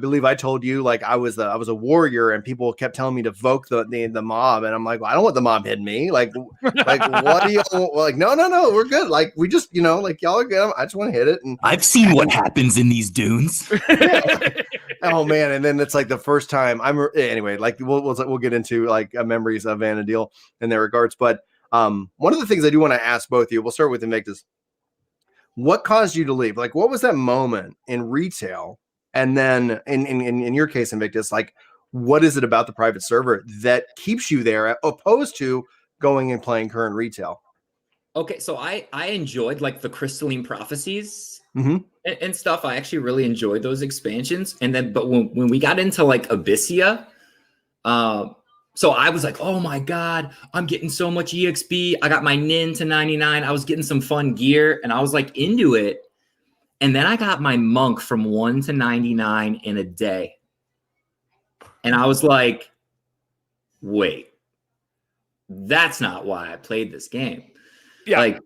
believe I told you like I was a warrior, and people kept telling me to evoke the mob, and I'm like, well, I don't want the mob hitting me. Like what do you like? No, we're good. Like we just like y'all are good. I just want to hit it. And I've seen what happens in these dunes. Oh man, and then it's like the first time anyway. Like we'll get into like memories of Vanadil in their regards, but one of the things I do want to ask both of you. We'll start with Invictus. What caused you to leave? Like, what was that moment in retail? And then in your case, Invictus, like, what is it about the private server that keeps you there opposed to going and playing current retail? Okay, so I enjoyed like the Crystalline Prophecies and stuff. I actually really enjoyed those expansions. And then, but when we got into like Abyssia, so I was like, oh my God, I'm getting so much EXP. I got my Nin to 99. I was getting some fun gear and I was like into it. And then I got my Monk from 1 to 99 in a day. And I was like, wait, that's not why I played this game. Yeah. Like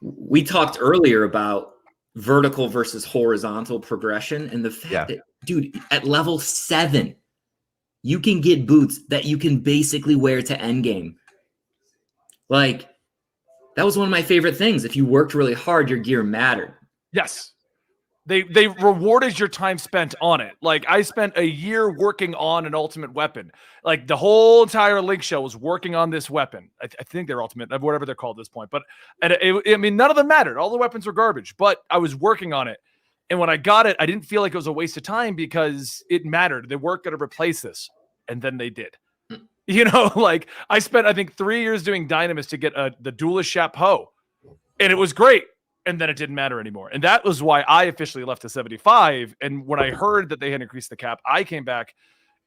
we talked earlier about vertical versus horizontal progression and the fact that, dude, at level 7, you can get boots that you can basically wear to endgame. Like, that was one of my favorite things. If you worked really hard, your gear mattered. Yes. They rewarded your time spent on it. Like, I spent a year working on an ultimate weapon. Like, the whole entire Link show was working on this weapon. I think they're ultimate, whatever they're called at this point. But I mean, none of them mattered. All the weapons were garbage. But I was working on it. And when I got it, I didn't feel like it was a waste of time because it mattered. They weren't going to replace this. And then they did. You know, like, I spent, I think, 3 years doing Dynamis to get the Duelist Chapeau. And it was great. And then it didn't matter anymore. And that was why I officially left to 75. And when I heard that they had increased the cap, I came back.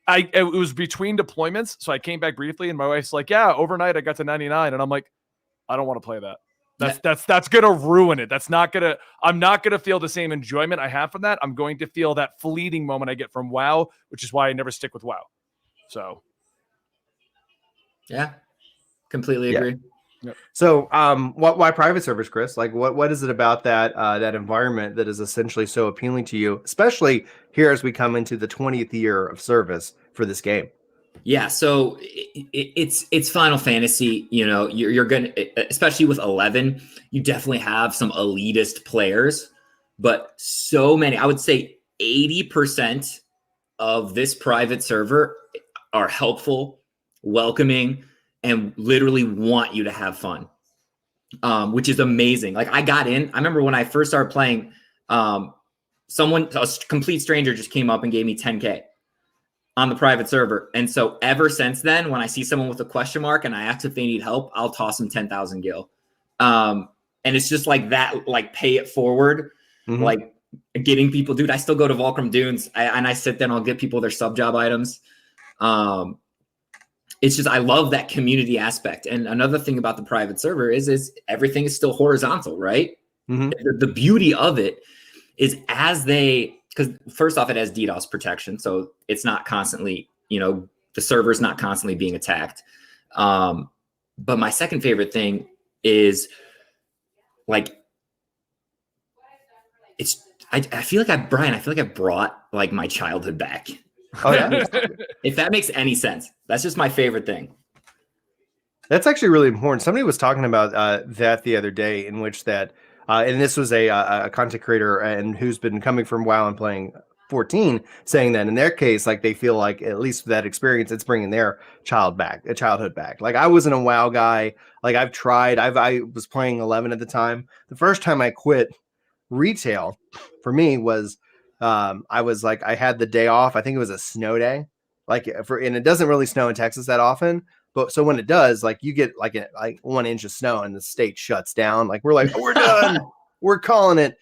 It was between deployments. So I came back briefly and my wife's like, yeah, overnight I got to 99. And I'm like, I don't want to play that. That's going to ruin it. I'm not going to feel the same enjoyment I have from that. I'm going to feel that fleeting moment I get from WoW, which is why I never stick with WoW. So. Yeah, completely agree. Yep. So, why private servers, Chris? Like, what is it about that environment that is essentially so appealing to you, especially here as we come into the 20th year of service for this game? Yeah, so it's Final Fantasy. You know, you're gonna, especially with 11, you definitely have some elitist players, but so many. I would say 80% of this private server are helpful, welcoming, and literally want you to have fun, which is amazing. Like, I got in, I remember when I first started playing, a complete stranger just came up and gave me 10K on the private server. And so ever since then, when I see someone with a question mark and I ask if they need help, I'll toss them 10,000 gil. And it's just like that, like, pay it forward, like getting people, dude, I still go to Volcrum Dunes and I sit there and I'll get people their sub job items. It's just, I love that community aspect. And another thing about the private server is everything is still horizontal, right? The beauty of it is because first off, it has DDoS protection. So it's not constantly, the server's not constantly being attacked. But my second favorite thing is, like, I feel like I brought like my childhood back. Oh yeah. If that makes any sense. That's just my favorite thing. That's actually really important. Somebody was talking about that the other day, in which that, and this was a content creator and who's been coming from WoW and playing 14, saying that in their case, like, they feel like at least that experience, it's bringing their childhood back. Like, I wasn't a WoW guy. Like, I've tried. I was playing 11 at the time. The first time I quit retail for me was, I was like, I had the day off. I think it was a snow day. And it doesn't really snow in Texas that often, but so when it does, like, you get like 1 inch of snow and the state shuts down. Like, we're like, we're done. We're calling it.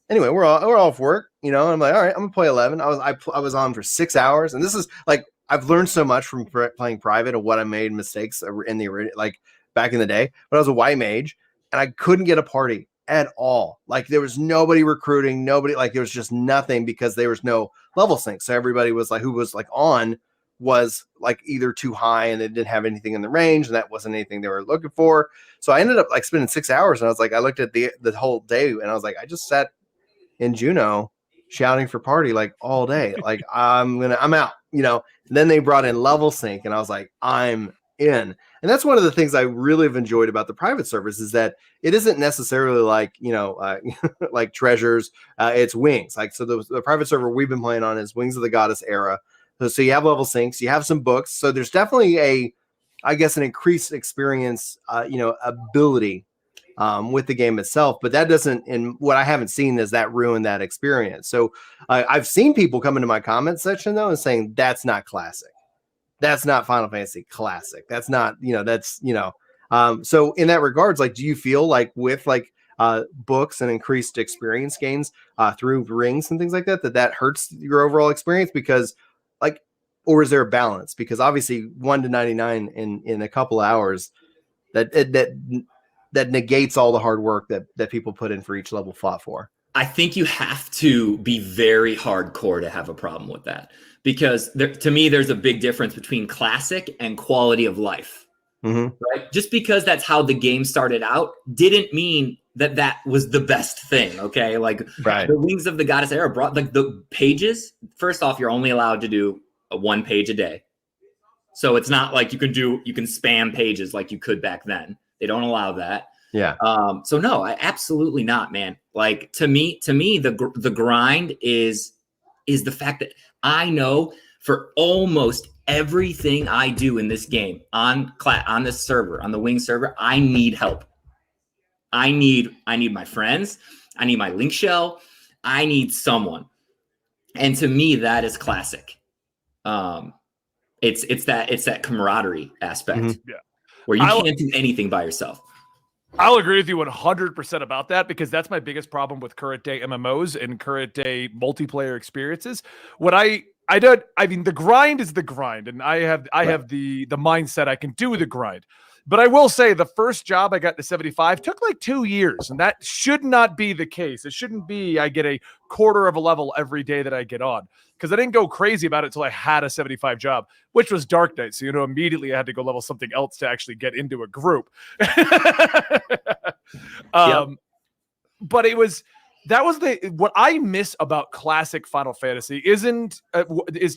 Anyway, we're off work, and I'm like, all right, I'm gonna play 11. I was on for 6 hours, and this is like, I've learned so much from playing private of what I made mistakes in the like back in the day. But I was a white mage and I couldn't get a party at all. Like, there was nobody recruiting, nobody, like, there was just nothing because there was no level sync. So everybody was like, who was like on was like either too high and they didn't have anything in the range, and that wasn't anything they were looking for. So I ended up like spending 6 hours, and I was like, I looked at the whole day and I was like, I just sat in Juno shouting for party like all day. Like I'm out, you know. And then they brought in level sync, and I was like, I'm in. And that's one of the things I really have enjoyed about the private servers is that it isn't necessarily like, you know, like treasures. It's wings. Like, so the private server we've been playing on is Wings of the Goddess era. So you have level syncs, you have some books. So there's definitely I guess, an increased experience, you know, ability with the game itself. But that doesn't, and what I haven't seen is that ruin that experience. So I've seen people come into my comment section though and saying that's not classic. That's not Final Fantasy classic. That's not, you know, that's, you know. So in that regards, like, do you feel like with like books and increased experience gains through rings and things like that, that hurts your overall experience? Because like, or is there a balance? Because obviously 1 to 99 in a couple of hours that negates all the hard work that people put in for each level fought for. I think you have to be very hardcore to have a problem with that, because to me, there's a big difference between classic and quality of life. Right? Just because that's how the game started out didn't mean that was the best thing. Okay. Like the Wings of the Goddess era brought like the pages. First off, you're only allowed to do a 1 page a day. So it's not like you can spam pages like you could back then. They don't allow that. Yeah. So no, absolutely not, man. Like to me, the grind is the fact that I know for almost everything I do in this game on this server, on the Wing server, I need help. I need my friends. I need my link shell. I need someone. And to me, that is classic. It's that camaraderie aspect where you can't do anything by yourself. I'll agree with you 100% about that, because that's my biggest problem with current day MMOs and current day multiplayer experiences. What I mean, the grind is the grind, and I have the mindset I can do the grind. But I will say the first job I got to 75 took like 2 years, and that should not be the case. It shouldn't be I get a quarter of a level every day that I get on, because I didn't go crazy about it until I had a 75 job, which was Dark Knight. So, you know, immediately I had to go level something else to actually get into a group. But what I miss about classic Final Fantasy is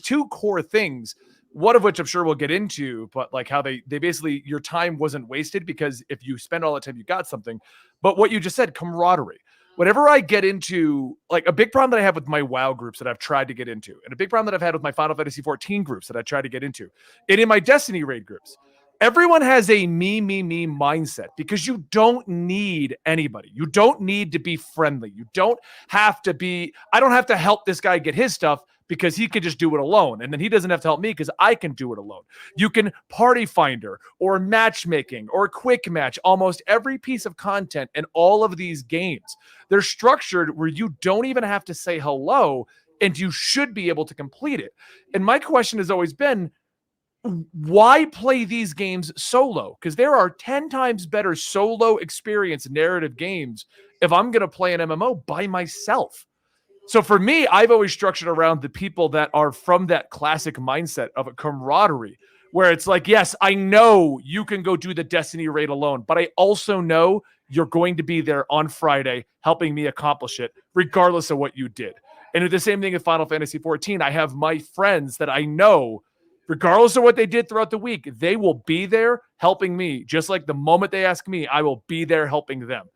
2 core things. One of which I'm sure we'll get into, but like how they basically, your time wasn't wasted, because if you spend all the time, you got something. But what you just said, camaraderie. Whenever I get into, like, a big problem that I have with my WoW groups that I've tried to get into, and a big problem that I've had with my Final Fantasy 14 groups that I tried to get into, and in my Destiny raid groups, everyone has a me mindset, because you don't need anybody. You don't need to be friendly. You don't have to be, I don't have to help this guy get his stuff, because he could just do it alone. And then he doesn't have to help me because I can do it alone. You can party finder or matchmaking or quick match almost every piece of content in all of these games. They're structured where you don't even have to say hello, and you should be able to complete it. And my question has always been, why play these games solo? Because there are 10 times better solo experience narrative games if I'm going to play an MMO by myself. So for me, I've always structured around the people that are from that classic mindset of a camaraderie, where it's like, yes, I know you can go do the Destiny raid alone, but I also know you're going to be there on Friday helping me accomplish it, regardless of what you did. And it's the same thing in Final Fantasy 14. I have my friends that I know, regardless of what they did throughout the week, they will be there helping me. Just like the moment they ask me, I will be there helping them,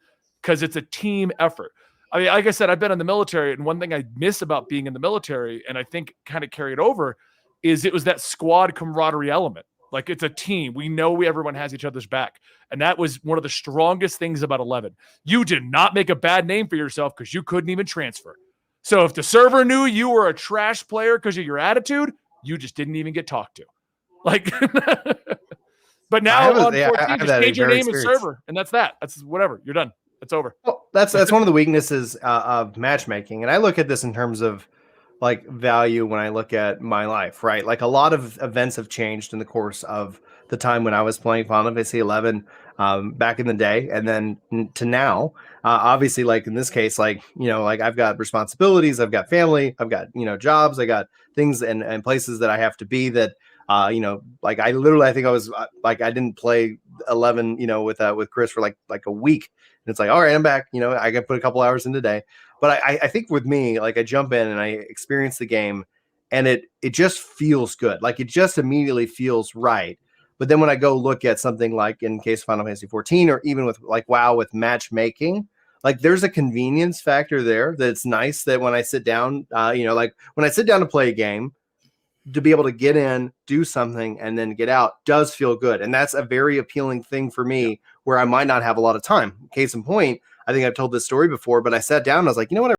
because it's a team effort. I mean, like I said, I've been in the military, and one thing I miss about being in the military, and I think kind of carried over, is it was that squad camaraderie element. Like, it's a team. We know everyone has each other's back. And that was one of the strongest things about 11. You did not make a bad name for yourself because you couldn't even transfer. So if the server knew you were a trash player because of your attitude, you just didn't even get talked to. Like, but now on 14, just change your name and server, and that's that. That's whatever. You're done. It's over. Well, that's one of the weaknesses of matchmaking, and I look at this in terms of like value when I look at my life, right? Like, a lot of events have changed in the course of the time when I was playing Final Fantasy 11 back in the day, and then to now. Obviously, like in this case, like, you know, like I've got responsibilities, I've got family, I've got, you know, jobs, I got things and places that I have to be that. You know, like I think I was like, I didn't play 11, you know, with Chris for like a week. And it's like, all right, I'm back. You know, I can put a couple hours in today. But I think with me, like I jump in and I experience the game, and it just feels good. Like it just immediately feels right. But then when I go look at something like in case of Final Fantasy 14, or even with like WoW with matchmaking, like there's a convenience factor there that's nice that when I sit down, like when I sit down to play a game, to be able to get in, do something, and then get out does feel good. And that's a very appealing thing for me where I might not have a lot of time. Case in point, I think I've told this story before, but I sat down and I was like, you know what?